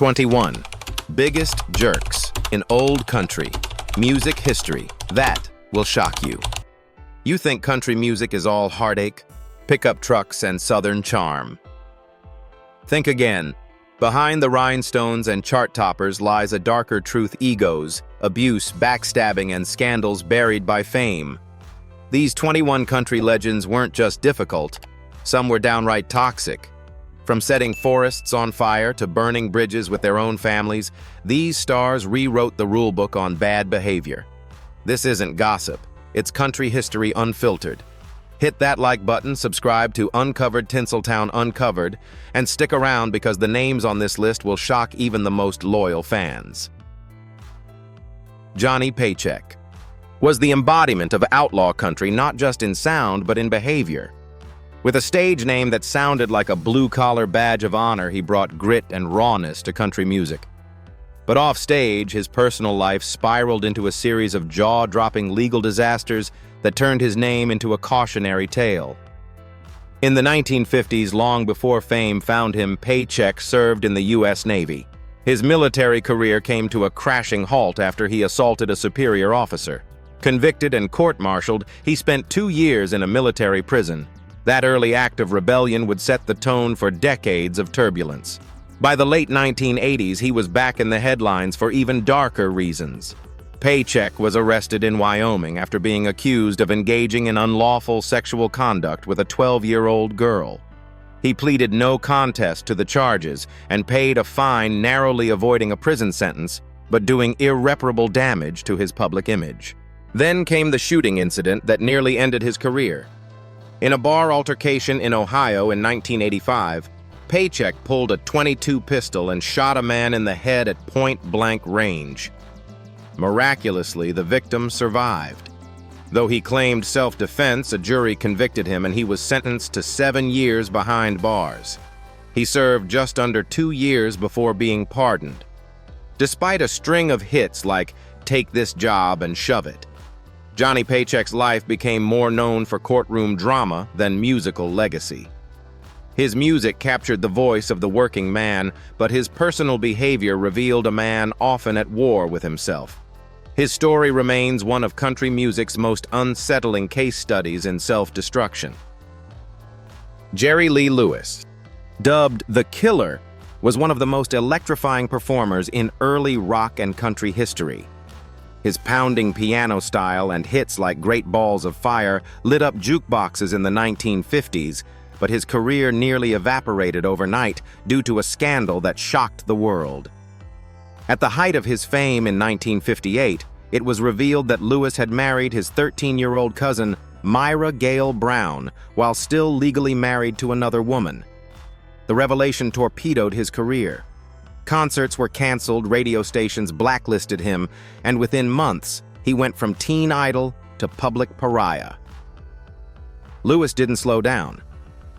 21. Biggest jerks in old country. Music history. That will shock you. You think country music is all heartache, pickup trucks, and southern charm. Think again. Behind the rhinestones and chart toppers lies a darker truth: egos, abuse, backstabbing, and scandals buried by fame. These 21 country legends weren't just difficult, some were downright toxic. From setting forests on fire to burning bridges with their own families, these stars rewrote the rulebook on bad behavior. This isn't gossip, it's country history unfiltered. Hit that like button, subscribe to Uncovered Tinseltown Uncovered, and stick around because the names on this list will shock even the most loyal fans. Johnny Paycheck was the embodiment of outlaw country, not just in sound but in behavior. With a stage name that sounded like a blue-collar badge of honor, he brought grit and rawness to country music. But off-stage, his personal life spiraled into a series of jaw-dropping legal disasters that turned his name into a cautionary tale. In the 1950s, long before fame found him, Paycheck served in the U.S. Navy. His military career came to a crashing halt after he assaulted a superior officer. Convicted and court-martialed, he spent 2 years in a military prison. That early act of rebellion would set the tone for decades of turbulence. By the late 1980s, he was back in the headlines for even darker reasons. Paycheck was arrested in Wyoming after being accused of engaging in unlawful sexual conduct with a 12-year-old girl. He pleaded no contest to the charges and paid a fine, narrowly avoiding a prison sentence, but doing irreparable damage to his public image. Then came the shooting incident that nearly ended his career. In a bar altercation in Ohio in 1985, Paycheck pulled a .22 pistol and shot a man in the head at point-blank range. Miraculously, the victim survived. Though he claimed self-defense, a jury convicted him and he was sentenced to 7 years behind bars. He served just under 2 years before being pardoned. Despite a string of hits like "Take This Job" and "Shove It," Johnny Paycheck's life became more known for courtroom drama than musical legacy. His music captured the voice of the working man, but his personal behavior revealed a man often at war with himself. His story remains one of country music's most unsettling case studies in self-destruction. Jerry Lee Lewis, dubbed the Killer, was one of the most electrifying performers in early rock and country history. His pounding piano style and hits like Great Balls of Fire lit up jukeboxes in the 1950s, but his career nearly evaporated overnight due to a scandal that shocked the world. At the height of his fame in 1958, it was revealed that Lewis had married his 13-year-old cousin, Myra Gale Brown, while still legally married to another woman. The revelation torpedoed his career. Concerts were canceled, radio stations blacklisted him, and within months, he went from teen idol to public pariah. Lewis didn't slow down.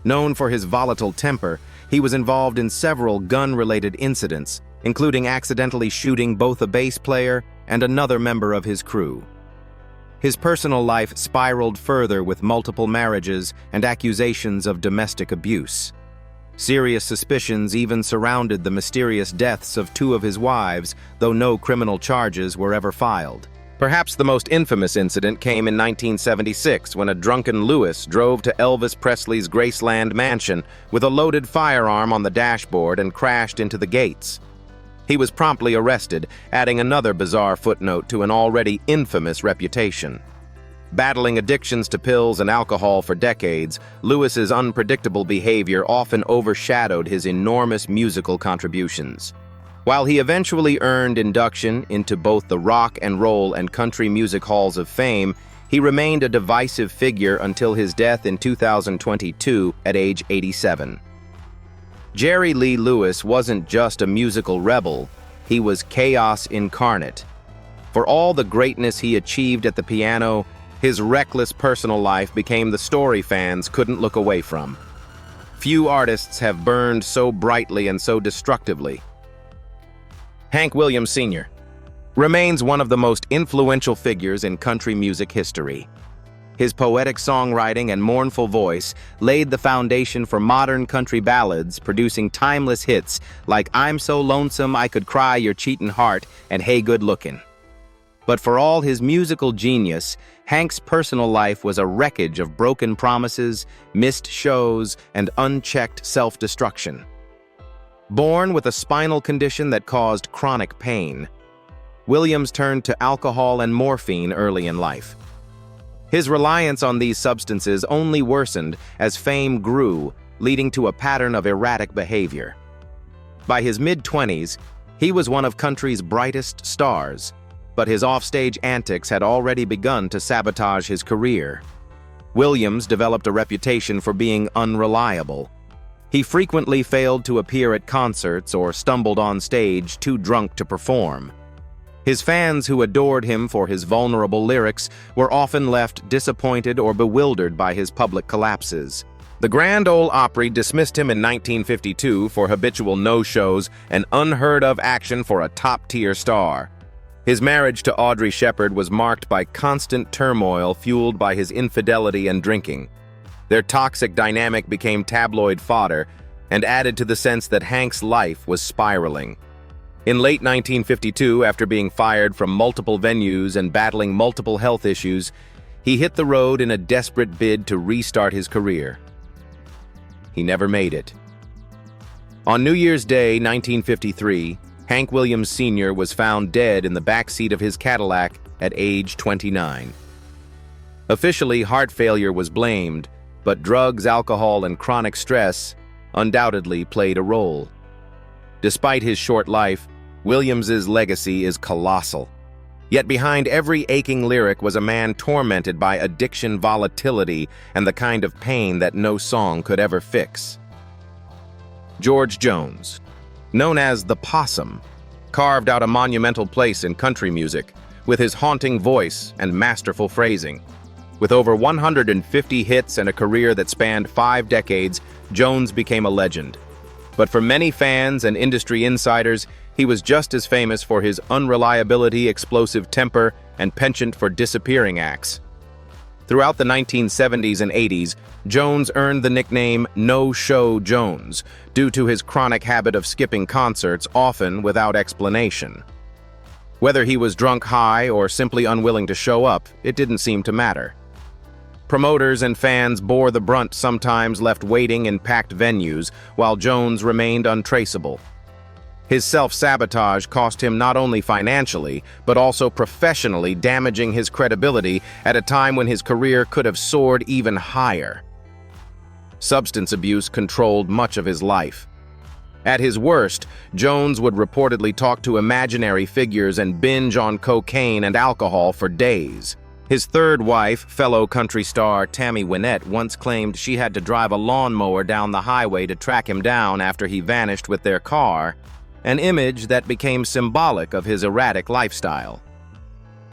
Known for his volatile temper, he was involved in several gun-related incidents, including accidentally shooting both a bass player and another member of his crew. His personal life spiraled further with multiple marriages and accusations of domestic abuse. Serious suspicions even surrounded the mysterious deaths of 2 of his wives, though no criminal charges were ever filed. Perhaps the most infamous incident came in 1976 when a drunken Lewis drove to Elvis Presley's Graceland mansion with a loaded firearm on the dashboard and crashed into the gates. He was promptly arrested, adding another bizarre footnote to an already infamous reputation. Battling addictions to pills and alcohol for decades, Lewis's unpredictable behavior often overshadowed his enormous musical contributions. While he eventually earned induction into both the Rock and Roll and Country Music Halls of Fame, he remained a divisive figure until his death in 2022 at age 87. Jerry Lee Lewis wasn't just a musical rebel, he was chaos incarnate. For all the greatness he achieved at the piano, his reckless personal life became the story fans couldn't look away from. Few artists have burned so brightly and so destructively. Hank Williams Sr. remains one of the most influential figures in country music history. His poetic songwriting and mournful voice laid the foundation for modern country ballads, producing timeless hits like I'm So Lonesome I Could Cry Your Cheatin' Heart and Hey Good Lookin'. But for all his musical genius, Hank's personal life was a wreckage of broken promises, missed shows, and unchecked self-destruction. Born with a spinal condition that caused chronic pain, Williams turned to alcohol and morphine early in life. His reliance on these substances only worsened as fame grew, leading to a pattern of erratic behavior. By his mid-20s, he was one of country's brightest stars, but his offstage antics had already begun to sabotage his career. Williams developed a reputation for being unreliable. He frequently failed to appear at concerts or stumbled on stage too drunk to perform. His fans, who adored him for his vulnerable lyrics, were often left disappointed or bewildered by his public collapses. The Grand Ole Opry dismissed him in 1952 for habitual no-shows and unheard-of action for a top-tier star. His marriage to Audrey Shepard was marked by constant turmoil fueled by his infidelity and drinking. Their toxic dynamic became tabloid fodder and added to the sense that Hank's life was spiraling. In late 1952, after being fired from multiple venues and battling multiple health issues, he hit the road in a desperate bid to restart his career. He never made it. On New Year's Day, 1953, Hank Williams Sr. was found dead in the backseat of his Cadillac at age 29. Officially, heart failure was blamed, but drugs, alcohol, and chronic stress undoubtedly played a role. Despite his short life, Williams's legacy is colossal. Yet behind every aching lyric was a man tormented by addiction, volatility, and the kind of pain that no song could ever fix. George Jones, known as the Possum, carved out a monumental place in country music with his haunting voice and masterful phrasing. With over 150 hits and a career that spanned 5 decades, Jones became a legend. But for many fans and industry insiders, he was just as famous for his unreliability, explosive temper, and penchant for disappearing acts. Throughout the 1970s and 80s, Jones earned the nickname No-Show Jones due to his chronic habit of skipping concerts, often without explanation. Whether he was drunk high or simply unwilling to show up, it didn't seem to matter. Promoters and fans bore the brunt, sometimes left waiting in packed venues, while Jones remained untraceable. His self-sabotage cost him not only financially, but also professionally, damaging his credibility at a time when his career could have soared even higher. Substance abuse controlled much of his life. At his worst, Jones would reportedly talk to imaginary figures and binge on cocaine and alcohol for days. His third wife, fellow country star Tammy Wynette, once claimed she had to drive a lawnmower down the highway to track him down after he vanished with their car, an image that became symbolic of his erratic lifestyle.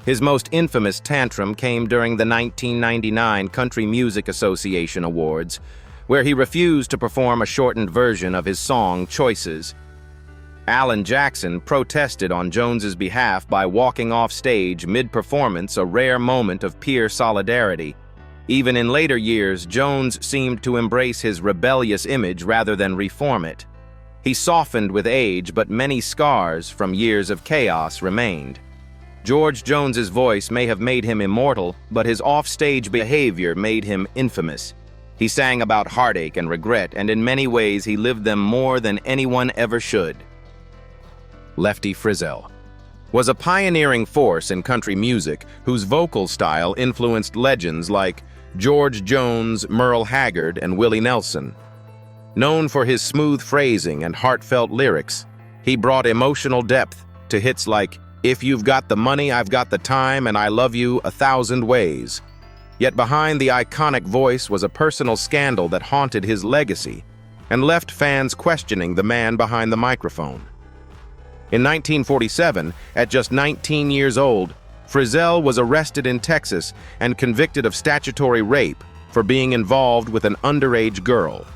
His most infamous tantrum came during the 1999 Country Music Association Awards, where he refused to perform a shortened version of his song Choices. Alan Jackson protested on Jones's behalf by walking off stage mid-performance, a rare moment of peer solidarity. Even in later years, Jones seemed to embrace his rebellious image rather than reform it. He softened with age, but many scars from years of chaos remained. George Jones's voice may have made him immortal, but his off-stage behavior made him infamous. He sang about heartache and regret, and in many ways he lived them more than anyone ever should. Lefty Frizzell was a pioneering force in country music whose vocal style influenced legends like George Jones, Merle Haggard, and Willie Nelson. Known for his smooth phrasing and heartfelt lyrics, he brought emotional depth to hits like If You've Got the Money, I've Got the Time, and I Love You 1,000 Ways. Yet behind the iconic voice was a personal scandal that haunted his legacy and left fans questioning the man behind the microphone. In 1947, at just 19 years old, Frizzell was arrested in Texas and convicted of statutory rape for being involved with an underage girl.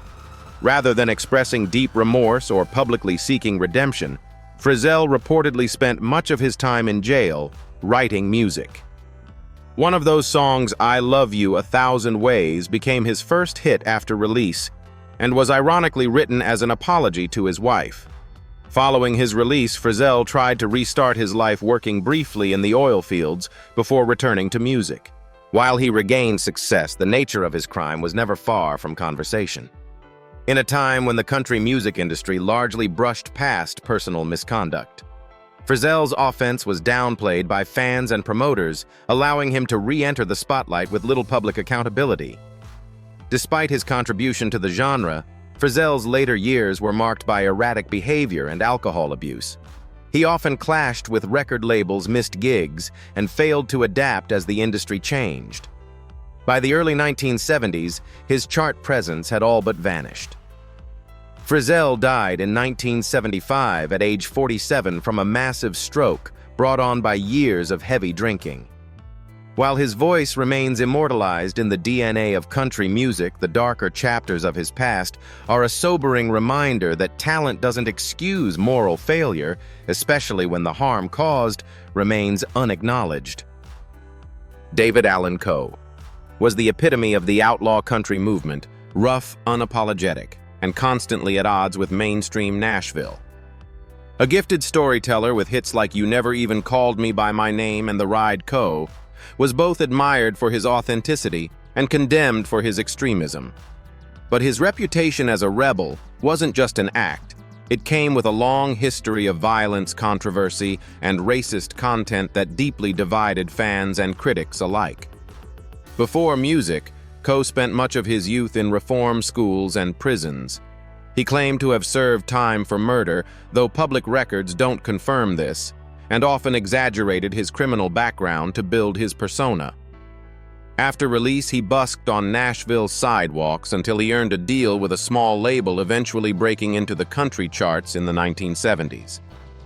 Rather than expressing deep remorse or publicly seeking redemption, Frizzell reportedly spent much of his time in jail writing music. One of those songs, I Love You a Thousand Ways, became his first hit after release and was ironically written as an apology to his wife. Following his release, Frizzell tried to restart his life working briefly in the oil fields before returning to music. While he regained success, the nature of his crime was never far from conversation. In a time when the country music industry largely brushed past personal misconduct, Frizzell's offense was downplayed by fans and promoters, allowing him to re-enter the spotlight with little public accountability. Despite his contribution to the genre, Frizzell's later years were marked by erratic behavior and alcohol abuse. He often clashed with record labels, missed gigs, and failed to adapt as the industry changed. By the early 1970s, his chart presence had all but vanished. Frizzell died in 1975 at age 47 from a massive stroke brought on by years of heavy drinking. While his voice remains immortalized in the DNA of country music, the darker chapters of his past are a sobering reminder that talent doesn't excuse moral failure, especially when the harm caused remains unacknowledged. David Allan Coe was the epitome of the outlaw country movement, rough, unapologetic, and constantly at odds with mainstream Nashville. A gifted storyteller with hits like You Never Even Called Me by My Name and The Ride Coe was both admired for his authenticity and condemned for his extremism. But his reputation as a rebel wasn't just an act. It came with a long history of violence, controversy, and racist content that deeply divided fans and critics alike. Before music, Coe spent much of his youth in reform schools and prisons. He claimed to have served time for murder, though public records don't confirm this, and often exaggerated his criminal background to build his persona. After release, he busked on Nashville's sidewalks until he earned a deal with a small label, eventually breaking into the country charts in the 1970s.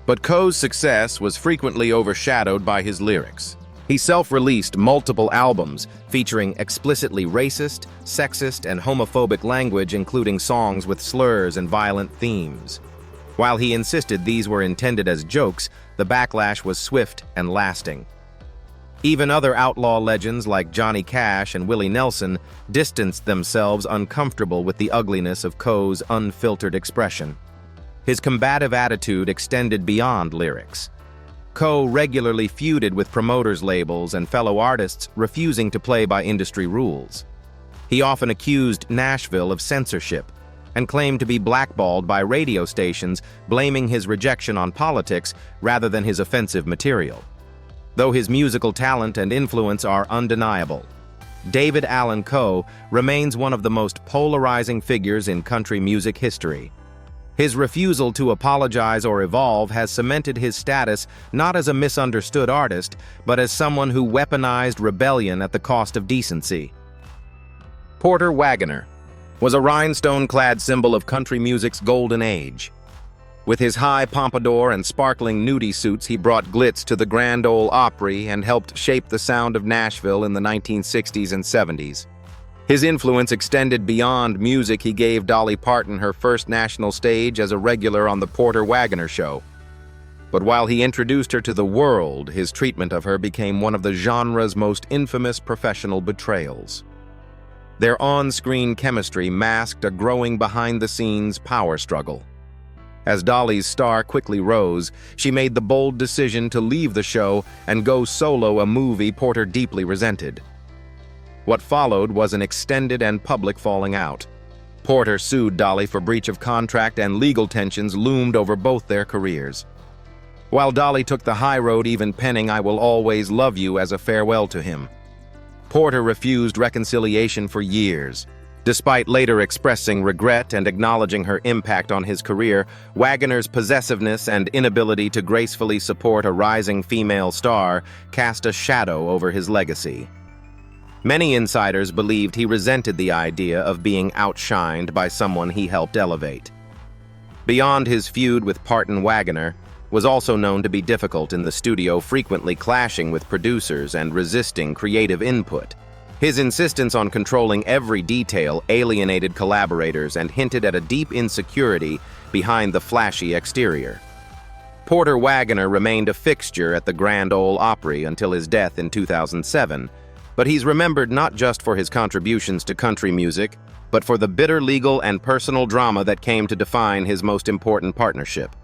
But Coe's success was frequently overshadowed by his lyrics. He self-released multiple albums featuring explicitly racist, sexist, and homophobic language, including songs with slurs and violent themes. While he insisted these were intended as jokes, the backlash was swift and lasting. Even other outlaw legends like Johnny Cash and Willie Nelson distanced themselves, uncomfortable with the ugliness of Coe's unfiltered expression. His combative attitude extended beyond lyrics. Coe regularly feuded with promoters' labels and fellow artists, refusing to play by industry rules. He often accused Nashville of censorship and claimed to be blackballed by radio stations, blaming his rejection on politics rather than his offensive material. Though his musical talent and influence are undeniable, David Allan Coe remains one of the most polarizing figures in country music history. His refusal to apologize or evolve has cemented his status not as a misunderstood artist, but as someone who weaponized rebellion at the cost of decency. Porter Wagoner was a rhinestone-clad symbol of country music's golden age. With his high pompadour and sparkling nudie suits, he brought glitz to the Grand Ole Opry and helped shape the sound of Nashville in the 1960s and 70s. His influence extended beyond music. He gave Dolly Parton her first national stage as a regular on the Porter Wagoner Show. But while he introduced her to the world, his treatment of her became one of the genre's most infamous professional betrayals. Their on-screen chemistry masked a growing behind-the-scenes power struggle. As Dolly's star quickly rose, she made the bold decision to leave the show and go solo, a movie Porter deeply resented. What followed was an extended and public falling out. Porter sued Dolly for breach of contract, and legal tensions loomed over both their careers. While Dolly took the high road, even penning "I Will Always Love You" as a farewell to him, Porter refused reconciliation for years. Despite later expressing regret and acknowledging her impact on his career, Wagoner's possessiveness and inability to gracefully support a rising female star cast a shadow over his legacy. Many insiders believed he resented the idea of being outshined by someone he helped elevate. Beyond his feud with Parton, Wagoner was also known to be difficult in the studio, frequently clashing with producers and resisting creative input. His insistence on controlling every detail alienated collaborators and hinted at a deep insecurity behind the flashy exterior. Porter Wagoner remained a fixture at the Grand Ole Opry until his death in 2007, but he's remembered not just for his contributions to country music, but for the bitter legal and personal drama that came to define his most important partnership.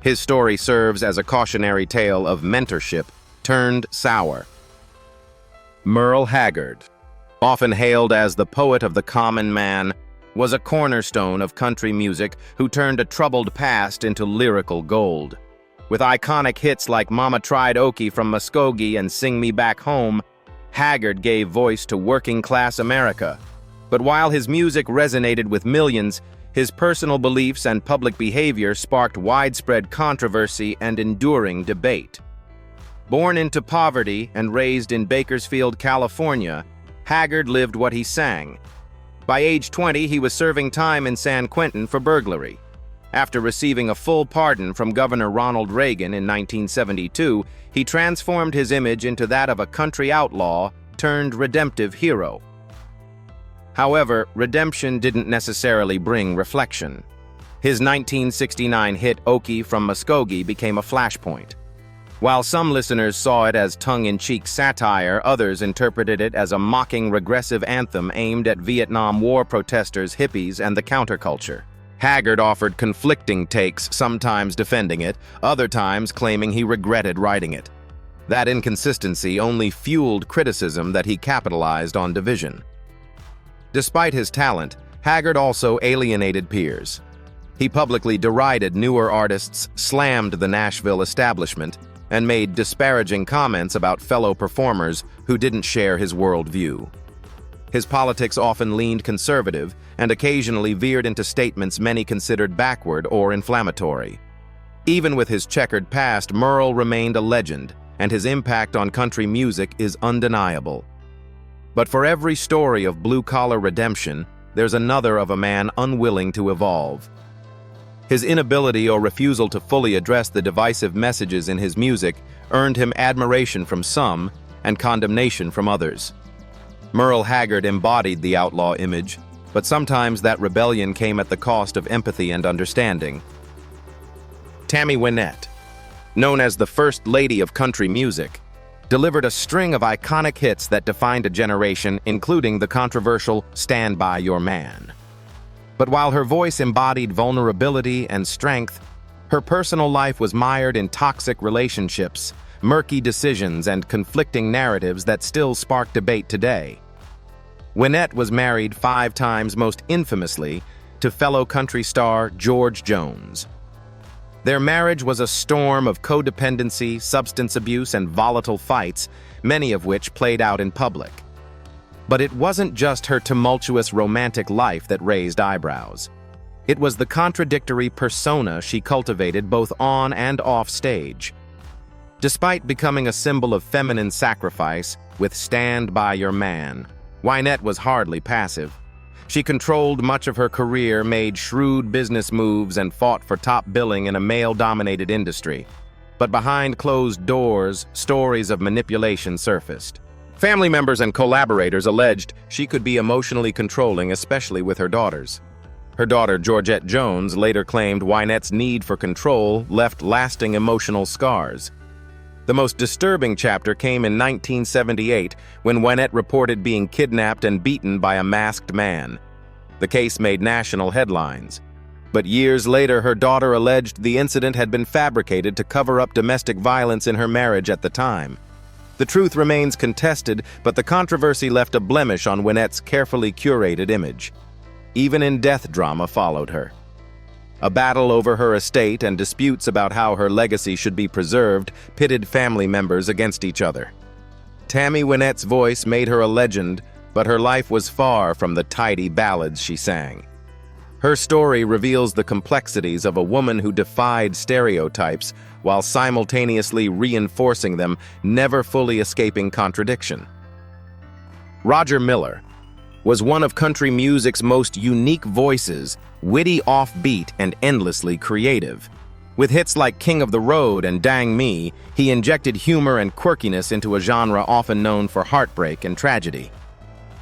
His story serves as a cautionary tale of mentorship turned sour. Merle Haggard, often hailed as the poet of the common man, was a cornerstone of country music who turned a troubled past into lyrical gold. With iconic hits like Mama Tried Okie from Muskogee and Sing Me Back Home, Haggard gave voice to working-class America. But while his music resonated with millions, his personal beliefs and public behavior sparked widespread controversy and enduring debate. Born into poverty and raised in Bakersfield, California, Haggard lived what he sang. By age 20, he was serving time in San Quentin for burglary. After receiving a full pardon from Governor Ronald Reagan in 1972, he transformed his image into that of a country outlaw turned redemptive hero. However, redemption didn't necessarily bring reflection. His 1969 hit Okie from Muskogee became a flashpoint. While some listeners saw it as tongue-in-cheek satire, others interpreted it as a mocking, regressive anthem aimed at Vietnam War protesters, hippies, and the counterculture. Haggard offered conflicting takes, sometimes defending it, other times claiming he regretted writing it. That inconsistency only fueled criticism that he capitalized on division. Despite his talent, Haggard also alienated peers. He publicly derided newer artists, slammed the Nashville establishment, and made disparaging comments about fellow performers who didn't share his worldview. His politics often leaned conservative and occasionally veered into statements many considered backward or inflammatory. Even with his checkered past, Merle remained a legend, and his impact on country music is undeniable. But for every story of blue-collar redemption, there's another of a man unwilling to evolve. His inability or refusal to fully address the divisive messages in his music earned him admiration from some and condemnation from others. Merle Haggard embodied the outlaw image, but sometimes that rebellion came at the cost of empathy and understanding. Tammy Wynette, known as the First Lady of country music, delivered a string of iconic hits that defined a generation, including the controversial "Stand By Your Man." But while her voice embodied vulnerability and strength, her personal life was mired in toxic relationships, murky decisions, and conflicting narratives that still spark debate today. Wynette was married 5 times, most infamously to fellow country star George Jones. Their marriage was a storm of codependency, substance abuse, and volatile fights, many of which played out in public. But it wasn't just her tumultuous romantic life that raised eyebrows. It was the contradictory persona she cultivated both on and off stage. Despite becoming a symbol of feminine sacrifice with "Stand By Your Man," Wynette was hardly passive. She controlled much of her career, made shrewd business moves, and fought for top billing in a male-dominated industry. But behind closed doors, stories of manipulation surfaced. Family members and collaborators alleged she could be emotionally controlling, especially with her daughters. Her daughter, Georgette Jones, later claimed Wynette's need for control left lasting emotional scars. The most disturbing chapter came in 1978 when Wynette reported being kidnapped and beaten by a masked man. The case made national headlines. But years later, her daughter alleged the incident had been fabricated to cover up domestic violence in her marriage at the time. The truth remains contested, but the controversy left a blemish on Wynette's carefully curated image. Even in death drama followed her. A battle over her estate and disputes about how her legacy should be preserved pitted family members against each other. Tammy Wynette's voice made her a legend, but her life was far from the tidy ballads she sang. Her story reveals the complexities of a woman who defied stereotypes while simultaneously reinforcing them, never fully escaping contradiction. Roger Miller was one of country music's most unique voices, witty offbeat and endlessly creative. With hits like King of the Road and Dang Me, he injected humor and quirkiness into a genre often known for heartbreak and tragedy.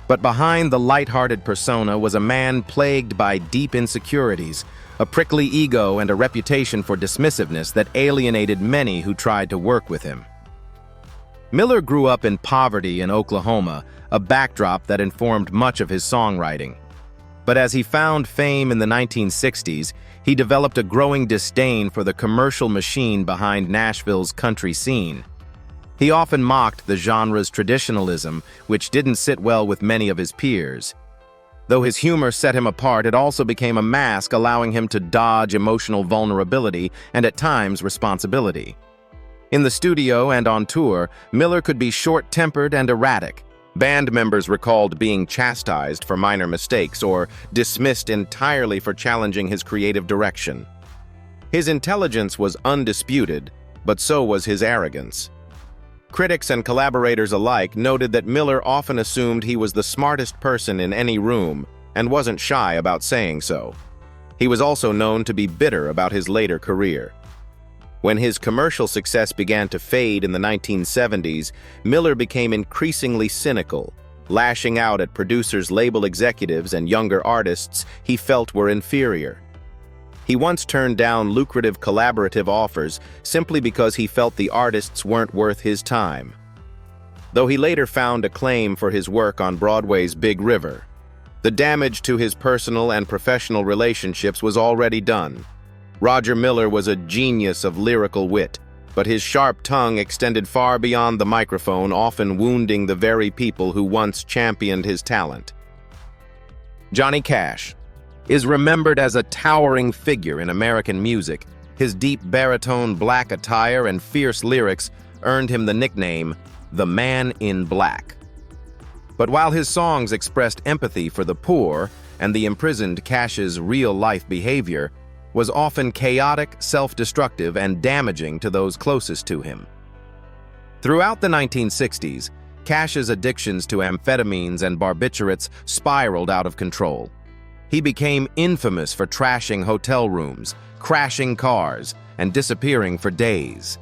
But behind the lighthearted persona was a man plagued by deep insecurities, a prickly ego and a reputation for dismissiveness that alienated many who tried to work with him. Miller grew up in poverty in Oklahoma, a backdrop that informed much of his songwriting. But as he found fame in the 1960s, he developed a growing disdain for the commercial machine behind Nashville's country scene. He often mocked the genre's traditionalism, which didn't sit well with many of his peers. Though his humor set him apart, it also became a mask, allowing him to dodge emotional vulnerability and at times responsibility. In the studio and on tour, Miller could be short-tempered and erratic. Band members recalled being chastised for minor mistakes or dismissed entirely for challenging his creative direction. His intelligence was undisputed, but so was his arrogance. Critics and collaborators alike noted that Miller often assumed he was the smartest person in any room and wasn't shy about saying so. He was also known to be bitter about his later career. When his commercial success began to fade in the 1970s, Miller became increasingly cynical, lashing out at producers, label executives, and younger artists he felt were inferior. He once turned down lucrative collaborative offers simply because he felt the artists weren't worth his time. Though he later found acclaim for his work on Broadway's Big River, the damage to his personal and professional relationships was already done. Roger Miller was a genius of lyrical wit, but his sharp tongue extended far beyond the microphone, often wounding the very people who once championed his talent. Johnny Cash is remembered as a towering figure in American music. His deep baritone black attire and fierce lyrics earned him the nickname, the Man in Black. But while his songs expressed empathy for the poor and the imprisoned, Cash's real-life behavior was often chaotic, self-destructive, and damaging to those closest to him. Throughout the 1960s, Cash's addictions to amphetamines and barbiturates spiraled out of control. He became infamous for trashing hotel rooms, crashing cars, and disappearing for days.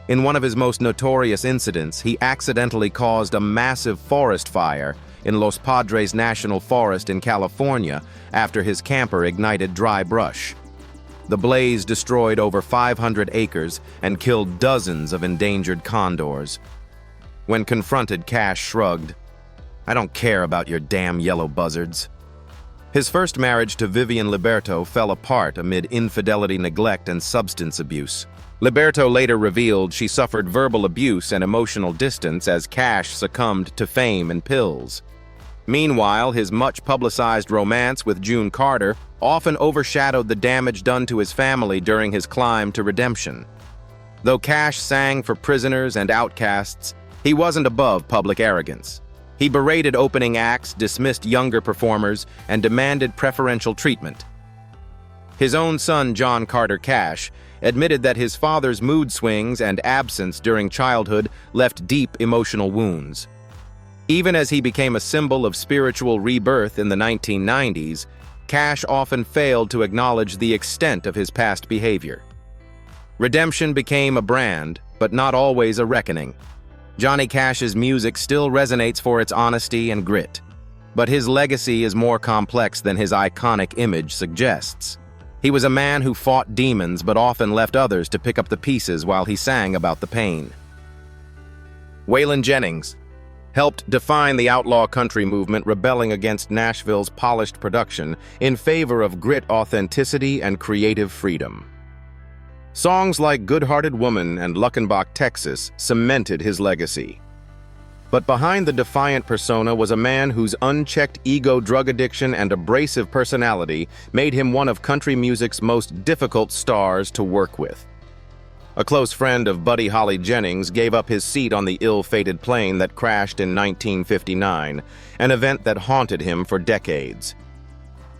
In one of his most notorious incidents, he accidentally caused a massive forest fire in Los Padres National Forest in California after his camper ignited dry brush. The blaze destroyed over 500 acres and killed dozens of endangered condors. When confronted, Cash shrugged, "I don't care about your damn yellow buzzards." His first marriage to Vivian Liberto fell apart amid infidelity, neglect, and substance abuse. Liberto later revealed she suffered verbal abuse and emotional distance as Cash succumbed to fame and pills. Meanwhile, his much-publicized romance with June Carter often overshadowed the damage done to his family during his climb to redemption. Though Cash sang for prisoners and outcasts, he wasn't above public arrogance. He berated opening acts, dismissed younger performers, and demanded preferential treatment. His own son, John Carter Cash, admitted that his father's mood swings and absence during childhood left deep emotional wounds. Even as he became a symbol of spiritual rebirth in the 1990s, Cash often failed to acknowledge the extent of his past behavior. Redemption became a brand, but not always a reckoning. Johnny Cash's music still resonates for its honesty and grit, but his legacy is more complex than his iconic image suggests. He was a man who fought demons but often left others to pick up the pieces while he sang about the pain. Waylon Jennings helped define the outlaw country movement, rebelling against Nashville's polished production in favor of grit, authenticity, and creative freedom. Songs like Good-Hearted Woman and Luckenbach, Texas cemented his legacy. But behind the defiant persona was a man whose unchecked ego, drug addiction, and abrasive personality made him one of country music's most difficult stars to work with. A close friend of Buddy Holly Jennings gave up his seat on the ill-fated plane that crashed in 1959, an event that haunted him for decades.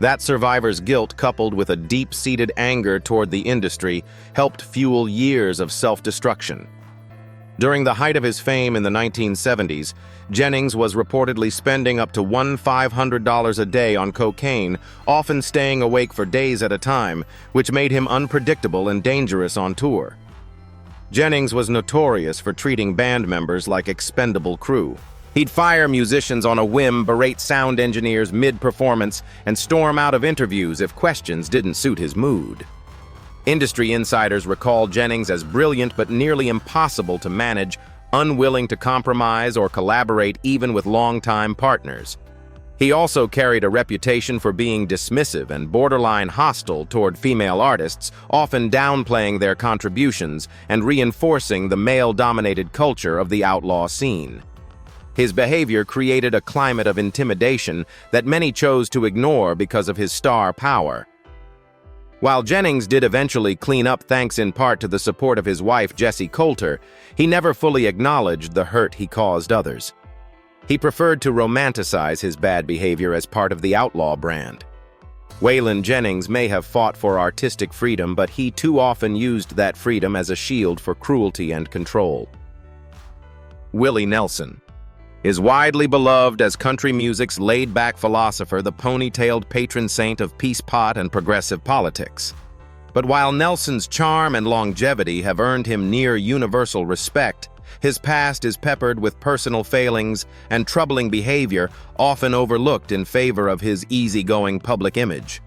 That survivor's guilt, coupled with a deep-seated anger toward the industry, helped fuel years of self-destruction. During the height of his fame in the 1970s, Jennings was reportedly spending up to $1,500 a day on cocaine, often staying awake for days at a time, which made him unpredictable and dangerous on tour. Jennings was notorious for treating band members like expendable crew. He'd fire musicians on a whim, berate sound engineers mid-performance, and storm out of interviews if questions didn't suit his mood. Industry insiders recall Jennings as brilliant but nearly impossible to manage, unwilling to compromise or collaborate even with longtime partners. He also carried a reputation for being dismissive and borderline hostile toward female artists, often downplaying their contributions and reinforcing the male-dominated culture of the outlaw scene. His behavior created a climate of intimidation that many chose to ignore because of his star power. While Jennings did eventually clean up thanks in part to the support of his wife Jessie Coulter, he never fully acknowledged the hurt he caused others. He preferred to romanticize his bad behavior as part of the outlaw brand. Waylon Jennings may have fought for artistic freedom, but he too often used that freedom as a shield for cruelty and control. Willie Nelson is widely beloved as country music's laid-back philosopher, the pony-tailed patron saint of peace pot and progressive politics. But while Nelson's charm and longevity have earned him near universal respect, his past is peppered with personal failings and troubling behavior, often overlooked in favor of his easygoing public image.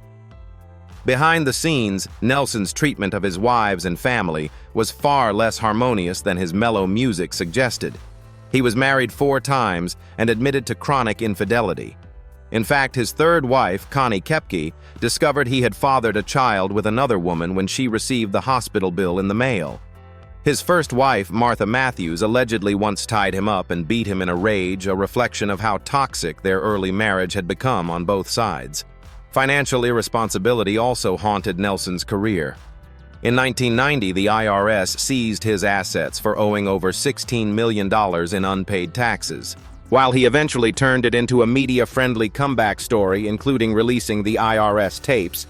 Behind the scenes, Nelson's treatment of his wives and family was far less harmonious than his mellow music suggested. He was married 4 times and admitted to chronic infidelity. In fact, his third wife, Connie Kepke, discovered he had fathered a child with another woman when she received the hospital bill in the mail. His first wife, Martha Matthews, allegedly once tied him up and beat him in a rage, a reflection of how toxic their early marriage had become on both sides. Financial irresponsibility also haunted Nelson's career. In 1990, the IRS seized his assets for owing over $16 million in unpaid taxes. While he eventually turned it into a media-friendly comeback story, including releasing the IRS tapes,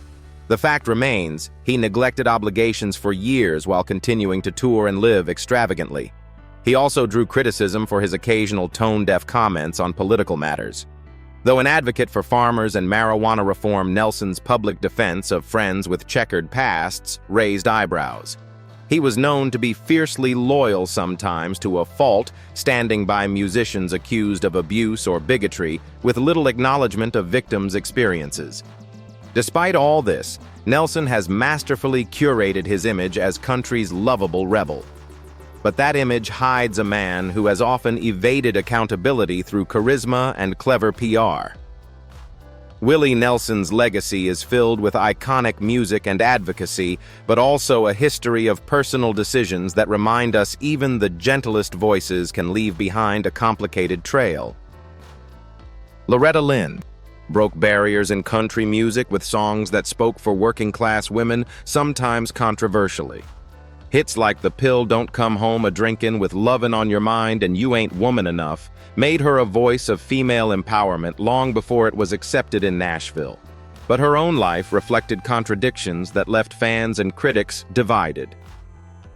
the fact remains, he neglected obligations for years while continuing to tour and live extravagantly. He also drew criticism for his occasional tone-deaf comments on political matters. Though an advocate for farmers and marijuana reform, Nelson's public defense of friends with checkered pasts raised eyebrows. He was known to be fiercely loyal sometimes to a fault, standing by musicians accused of abuse or bigotry, with little acknowledgement of victims' experiences. Despite all this, Nelson has masterfully curated his image as country's lovable rebel. But that image hides a man who has often evaded accountability through charisma and clever PR. Willie Nelson's legacy is filled with iconic music and advocacy, but also a history of personal decisions that remind us even the gentlest voices can leave behind a complicated trail. Loretta Lynn broke barriers in country music with songs that spoke for working-class women, sometimes controversially. Hits like "The Pill Don't Come Home a-Drinkin' with Lovin' on Your Mind" and "You Ain't Woman Enough" made her a voice of female empowerment long before it was accepted in Nashville. But her own life reflected contradictions that left fans and critics divided.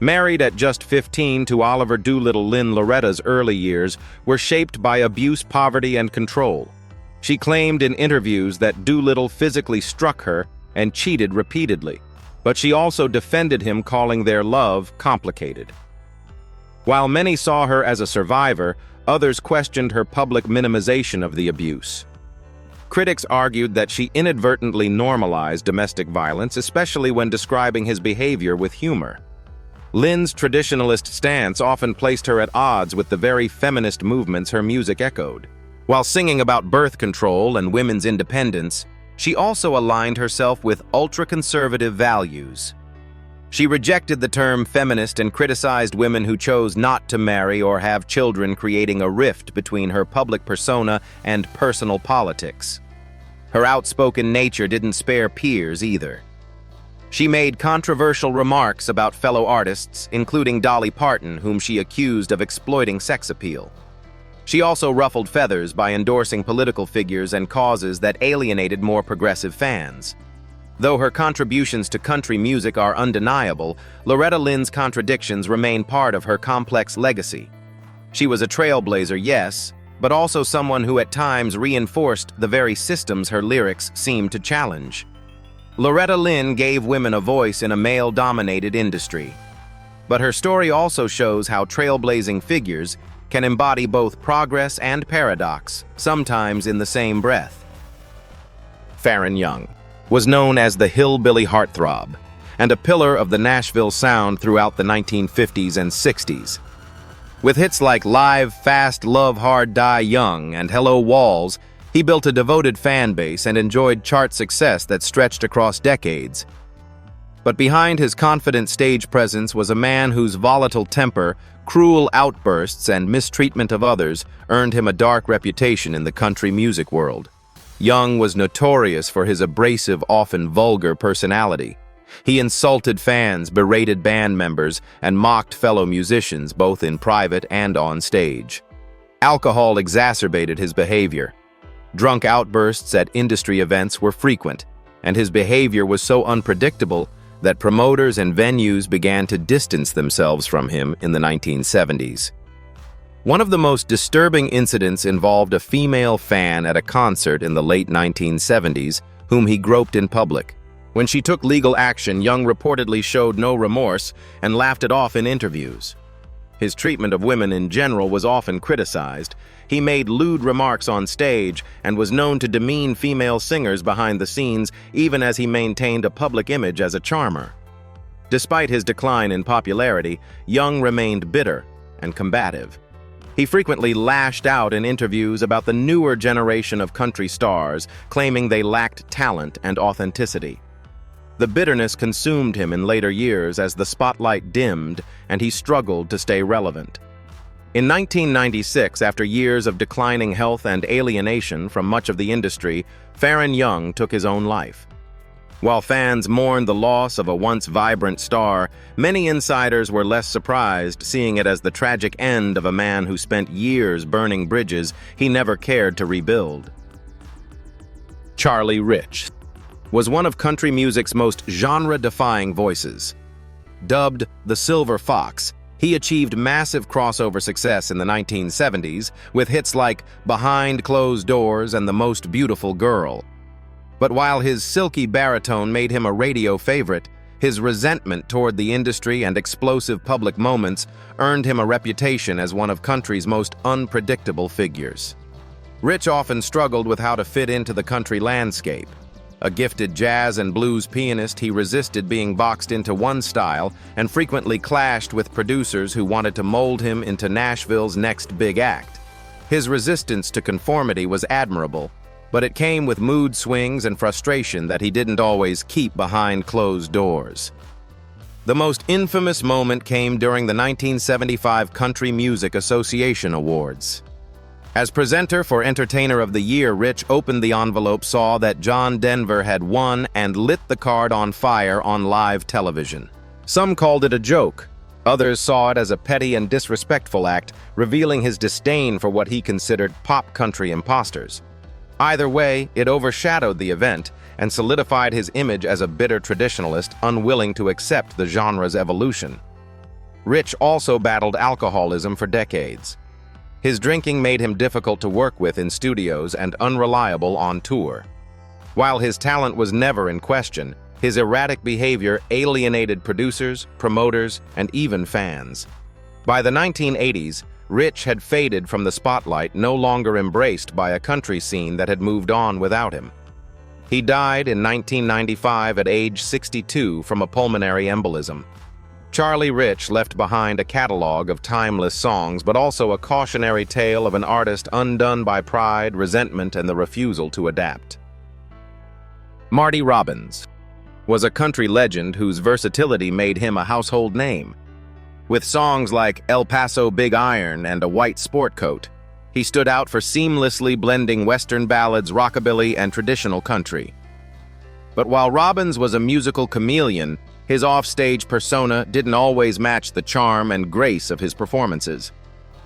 Married at just 15 to Oliver Doolittle, Loretta's early years were shaped by abuse, poverty, and control. She claimed in interviews that Doolittle physically struck her and cheated repeatedly, but she also defended him, calling their love complicated. While many saw her as a survivor, others questioned her public minimization of the abuse. Critics argued that she inadvertently normalized domestic violence, especially when describing his behavior with humor. Lynn's traditionalist stance often placed her at odds with the very feminist movements her music echoed. While singing about birth control and women's independence, she also aligned herself with ultra-conservative values. She rejected the term feminist and criticized women who chose not to marry or have children, creating a rift between her public persona and personal politics. Her outspoken nature didn't spare peers either. She made controversial remarks about fellow artists, including Dolly Parton, whom she accused of exploiting sex appeal. She also ruffled feathers by endorsing political figures and causes that alienated more progressive fans. Though her contributions to country music are undeniable, Loretta Lynn's contradictions remain part of her complex legacy. She was a trailblazer, yes, but also someone who at times reinforced the very systems her lyrics seemed to challenge. Loretta Lynn gave women a voice in a male-dominated industry. But her story also shows how trailblazing figures, can embody both progress and paradox, sometimes in the same breath. Faron Young was known as the hillbilly heartthrob and a pillar of the Nashville sound throughout the 1950s and 60s. With hits like Live, Fast, Love Hard, Die Young, and Hello Walls, he built a devoted fan base and enjoyed chart success that stretched across decades. But behind his confident stage presence was a man whose volatile temper, cruel outbursts, and mistreatment of others earned him a dark reputation in the country music world. Young was notorious for his abrasive, often vulgar personality. He insulted fans, berated band members, and mocked fellow musicians, both in private and on stage. Alcohol exacerbated his behavior. Drunk outbursts at industry events were frequent, and his behavior was so unpredictable that promoters and venues began to distance themselves from him in the 1970s. One of the most disturbing incidents involved a female fan at a concert in the late 1970s whom he groped in public. When she took legal action, Young reportedly showed no remorse and laughed it off in interviews. His treatment of women in general was often criticized. He made lewd remarks on stage and was known to demean female singers behind the scenes, even as he maintained a public image as a charmer. Despite his decline in popularity, Young remained bitter and combative. He frequently lashed out in interviews about the newer generation of country stars, claiming they lacked talent and authenticity. The bitterness consumed him in later years as the spotlight dimmed and he struggled to stay relevant. In 1996, after years of declining health and alienation from much of the industry, Faron Young took his own life. While fans mourned the loss of a once vibrant star, many insiders were less surprised, seeing it as the tragic end of a man who spent years burning bridges he never cared to rebuild. Charlie Rich was one of country music's most genre-defying voices. Dubbed the Silver Fox, he achieved massive crossover success in the 1970s with hits like Behind Closed Doors and The Most Beautiful Girl. But while his silky baritone made him a radio favorite, his resentment toward the industry and explosive public moments earned him a reputation as one of country's most unpredictable figures. Rich often struggled with how to fit into the country landscape. A gifted jazz and blues pianist, he resisted being boxed into one style and frequently clashed with producers who wanted to mold him into Nashville's next big act. His resistance to conformity was admirable, but it came with mood swings and frustration that he didn't always keep behind closed doors. The most infamous moment came during the 1975 Country Music Association Awards. As presenter for Entertainer of the Year, Rich opened the envelope, saw that John Denver had won, and lit the card on fire on live television. Some called it a joke. Others saw it as a petty and disrespectful act, revealing his disdain for what he considered pop country imposters. Either way, it overshadowed the event and solidified his image as a bitter traditionalist unwilling to accept the genre's evolution. Rich also battled alcoholism for decades. His drinking made him difficult to work with in studios and unreliable on tour. While his talent was never in question, his erratic behavior alienated producers, promoters, and even fans. By the 1980s, Rich had faded from the spotlight, no longer embraced by a country scene that had moved on without him. He died in 1995 at age 62 from a pulmonary embolism. Charlie Rich left behind a catalog of timeless songs, but also a cautionary tale of an artist undone by pride, resentment, and the refusal to adapt. Marty Robbins was a country legend whose versatility made him a household name. With songs like El Paso Big Iron and A White Sport Coat, he stood out for seamlessly blending Western ballads, rockabilly, and traditional country. But while Robbins was a musical chameleon, his off-stage persona didn't always match the charm and grace of his performances.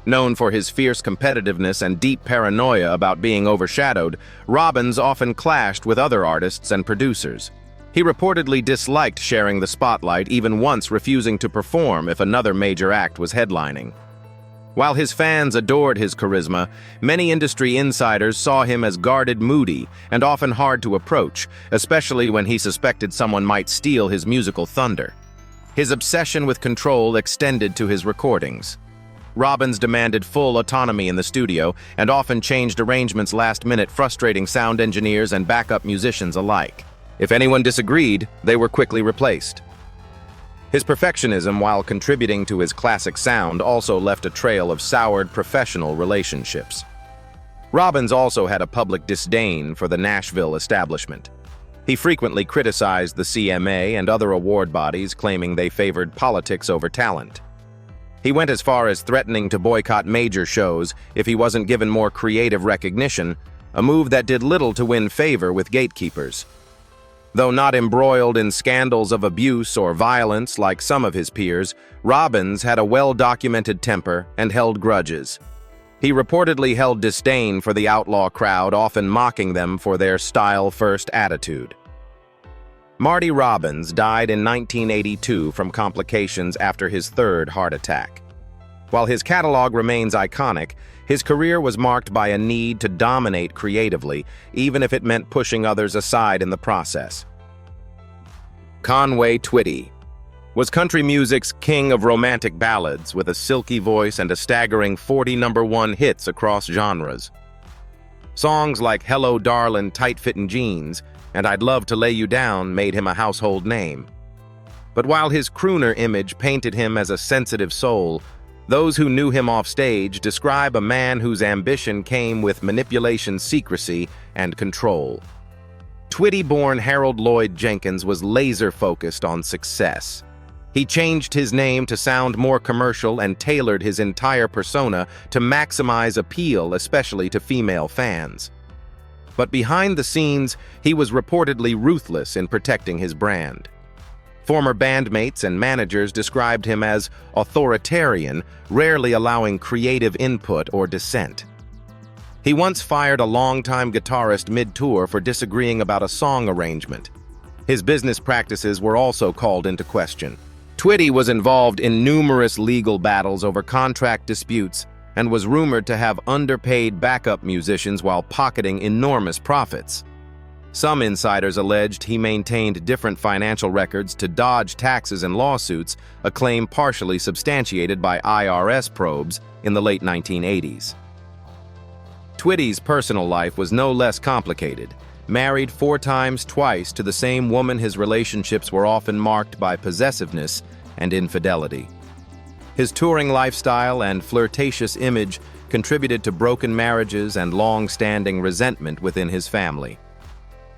Known for his fierce competitiveness and deep paranoia about being overshadowed, Robbins often clashed with other artists and producers. He reportedly disliked sharing the spotlight, even once refusing to perform if another major act was headlining. While his fans adored his charisma, many industry insiders saw him as guarded, moody, and often hard to approach, especially when he suspected someone might steal his musical thunder. His obsession with control extended to his recordings. Robbins demanded full autonomy in the studio and often changed arrangements last minute, frustrating sound engineers and backup musicians alike. If anyone disagreed, they were quickly replaced. His perfectionism, while contributing to his classic sound, also left a trail of soured professional relationships. Robbins also had a public disdain for the Nashville establishment. He frequently criticized the CMA and other award bodies, claiming they favored politics over talent. He went as far as threatening to boycott major shows if he wasn't given more creative recognition, a move that did little to win favor with gatekeepers. Though not embroiled in scandals of abuse or violence like some of his peers, Robbins had a well-documented temper and held grudges. He reportedly held disdain for the outlaw crowd, often mocking them for their style-first attitude. Marty Robbins died in 1982 from complications after his third heart attack. While his catalog remains iconic, his career was marked by a need to dominate creatively, even if it meant pushing others aside in the process. Conway Twitty was country music's king of romantic ballads, with a silky voice and a staggering 40 #1 hits across genres. Songs like Hello Darlin', Tight-Fittin' Jeans, and I'd Love to Lay You Down made him a household name. But while his crooner image painted him as a sensitive soul, those who knew him off stage describe a man whose ambition came with manipulation, secrecy, and control. Twitty-born Harold Lloyd Jenkins was laser-focused on success. He changed his name to sound more commercial and tailored his entire persona to maximize appeal, especially to female fans. But behind the scenes, he was reportedly ruthless in protecting his brand. Former bandmates and managers described him as authoritarian, rarely allowing creative input or dissent. He once fired a longtime guitarist mid-tour for disagreeing about a song arrangement. His business practices were also called into question. Twitty was involved in numerous legal battles over contract disputes and was rumored to have underpaid backup musicians while pocketing enormous profits. Some insiders alleged he maintained different financial records to dodge taxes and lawsuits, a claim partially substantiated by IRS probes in the late 1980s. Twitty's personal life was no less complicated. Married 4 times, twice to the same woman, his relationships were often marked by possessiveness and infidelity. His touring lifestyle and flirtatious image contributed to broken marriages and long-standing resentment within his family.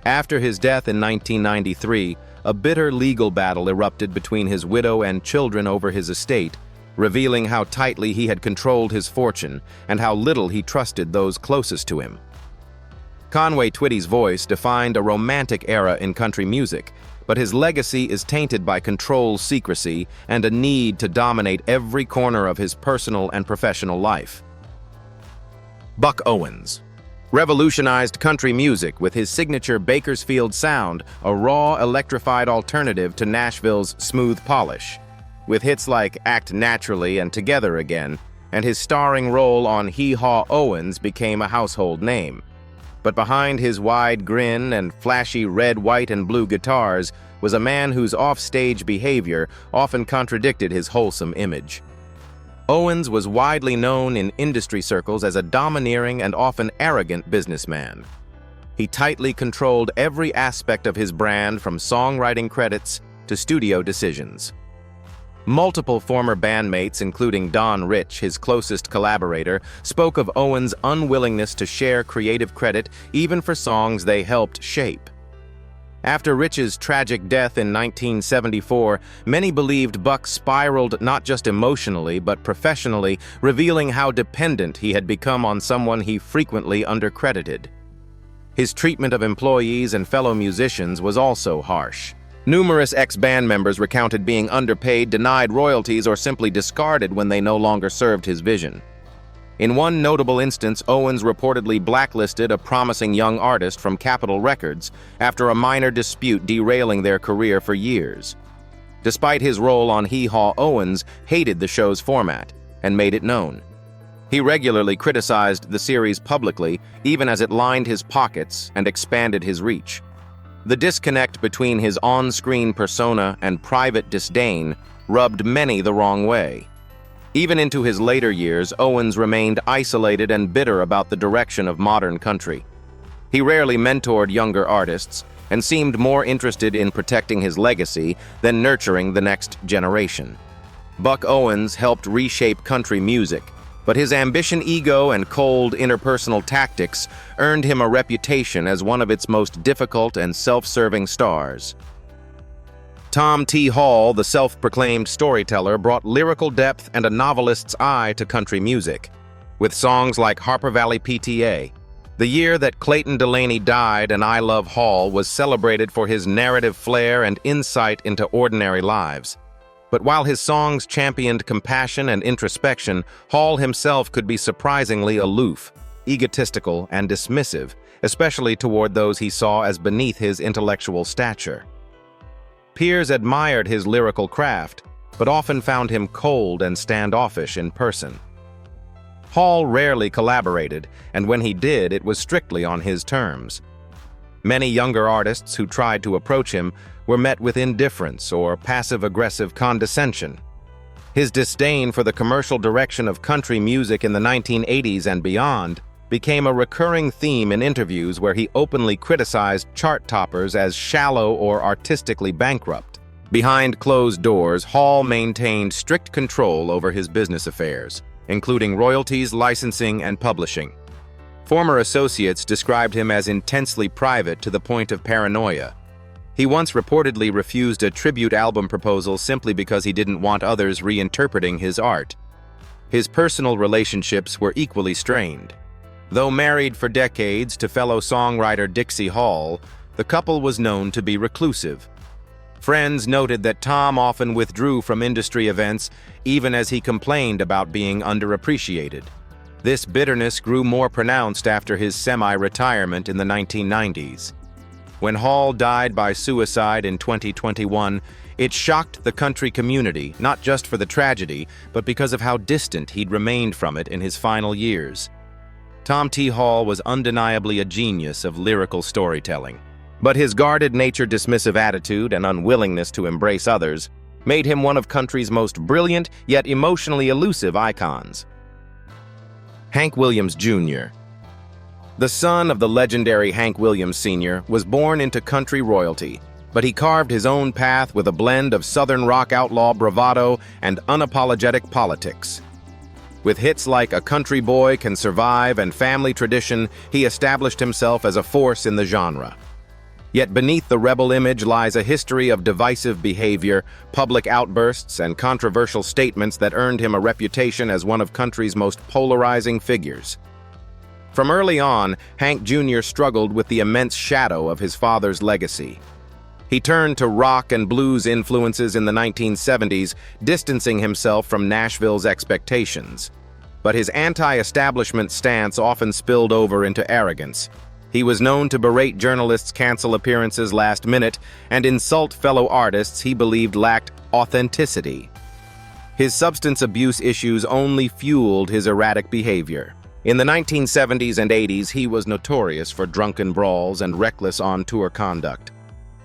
After his death in 1993, a bitter legal battle erupted between his widow and children over his estate, revealing how tightly he had controlled his fortune and how little he trusted those closest to him. Conway Twitty's voice defined a romantic era in country music, but his legacy is tainted by control, secrecy, and a need to dominate every corner of his personal and professional life. Buck Owens revolutionized country music with his signature Bakersfield sound, a raw, electrified alternative to Nashville's smooth polish. With hits like Act Naturally and Together Again, and his starring role on Hee Haw Owens became a household name. But behind his wide grin and flashy red, white, and blue guitars was a man whose off-stage behavior often contradicted his wholesome image. Owens was widely known in industry circles as a domineering and often arrogant businessman. He tightly controlled every aspect of his brand, from songwriting credits to studio decisions. Multiple former bandmates, including Don Rich, his closest collaborator, spoke of Owens' unwillingness to share creative credit even for songs they helped shape. After Rich's tragic death in 1974, many believed Buck spiraled not just emotionally but professionally, revealing how dependent he had become on someone he frequently undercredited. His treatment of employees and fellow musicians was also harsh. Numerous ex-band members recounted being underpaid, denied royalties, or simply discarded when they no longer served his vision. In one notable instance, Owens reportedly blacklisted a promising young artist from Capitol Records after a minor dispute derailing their career for years. Despite his role on Hee Haw, Owens hated the show's format and made it known. He regularly criticized the series publicly, even as it lined his pockets and expanded his reach. The disconnect between his on-screen persona and private disdain rubbed many the wrong way. Even into his later years, Owens remained isolated and bitter about the direction of modern country. He rarely mentored younger artists and seemed more interested in protecting his legacy than nurturing the next generation. Buck Owens helped reshape country music, but his ambition, ego, and cold interpersonal tactics earned him a reputation as one of its most difficult and self-serving stars. Tom T. Hall, the self-proclaimed storyteller, brought lyrical depth and a novelist's eye to country music, with songs like Harper Valley PTA. The year that Clayton Delaney died and I Love Hall was celebrated for his narrative flair and insight into ordinary lives. But while his songs championed compassion and introspection, Hall himself could be surprisingly aloof, egotistical, and dismissive, especially toward those he saw as beneath his intellectual stature. Peers admired his lyrical craft, but often found him cold and standoffish in person. Hall rarely collaborated, and when he did, it was strictly on his terms. Many younger artists who tried to approach him were met with indifference or passive-aggressive condescension. His disdain for the commercial direction of country music in the 1980s and beyond became a recurring theme in interviews where he openly criticized chart toppers as shallow or artistically bankrupt. Behind closed doors, Hall maintained strict control over his business affairs, including royalties, licensing, and publishing. Former associates described him as intensely private to the point of paranoia. He once reportedly refused a tribute album proposal simply because he didn't want others reinterpreting his art. His personal relationships were equally strained. Though married for decades to fellow songwriter Dixie Hall, the couple was known to be reclusive. Friends noted that Tom often withdrew from industry events, even as he complained about being underappreciated. This bitterness grew more pronounced after his semi-retirement in the 1990s. When Hall died by suicide in 2021, it shocked the country community, not just for the tragedy, but because of how distant he'd remained from it in his final years. Tom T. Hall was undeniably a genius of lyrical storytelling, but his guarded nature, dismissive attitude, and unwillingness to embrace others made him one of country's most brilliant yet emotionally elusive icons. Hank Williams Jr. The son of the legendary Hank Williams Sr. was born into country royalty, but he carved his own path with a blend of Southern rock outlaw bravado and unapologetic politics. With hits like A Country Boy Can Survive and Family Tradition, he established himself as a force in the genre. Yet beneath the rebel image lies a history of divisive behavior, public outbursts, and controversial statements that earned him a reputation as one of country's most polarizing figures. From early on, Hank Jr. struggled with the immense shadow of his father's legacy. He turned to rock and blues influences in the 1970s, distancing himself from Nashville's expectations. But his anti-establishment stance often spilled over into arrogance. He was known to berate journalists, cancel appearances last minute, and insult fellow artists he believed lacked authenticity. His substance abuse issues only fueled his erratic behavior. In the 1970s and 80s, he was notorious for drunken brawls and reckless on-tour conduct.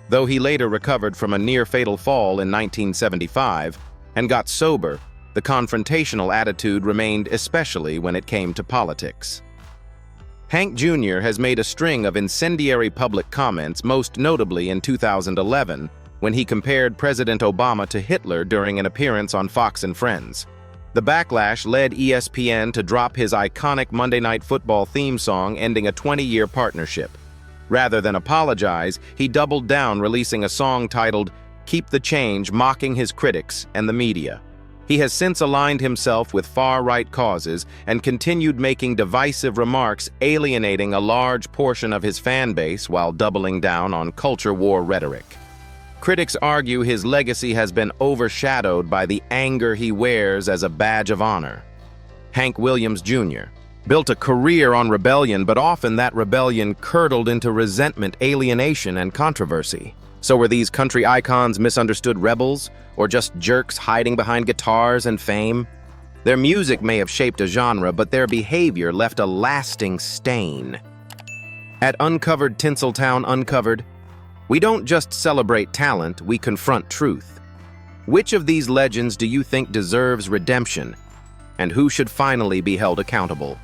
Though he later recovered from a near-fatal fall in 1975 and got sober, the confrontational attitude remained, especially when it came to politics. Hank Jr. has made a string of incendiary public comments, most notably in 2011, when he compared President Obama to Hitler during an appearance on Fox and Friends. The backlash led ESPN to drop his iconic Monday Night Football theme song, ending a 20-year partnership. Rather than apologize, he doubled down, releasing a song titled "Keep the Change," mocking his critics and the media. He has since aligned himself with far-right causes and continued making divisive remarks, alienating a large portion of his fan base while doubling down on culture war rhetoric. Critics argue his legacy has been overshadowed by the anger he wears as a badge of honor. Hank Williams Jr. built a career on rebellion, but often that rebellion curdled into resentment, alienation, and controversy. So were these country icons misunderstood rebels, or just jerks hiding behind guitars and fame? Their music may have shaped a genre, but their behavior left a lasting stain. At Uncovered Tinseltown Uncovered, we don't just celebrate talent, we confront truth. Which of these legends do you think deserves redemption? and who should finally be held accountable?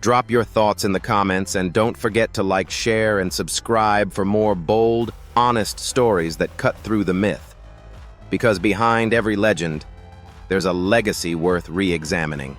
Drop your thoughts in the comments and don't forget to like, share, and subscribe for more bold, honest stories that cut through the myth. Because behind every legend, there's a legacy worth re-examining.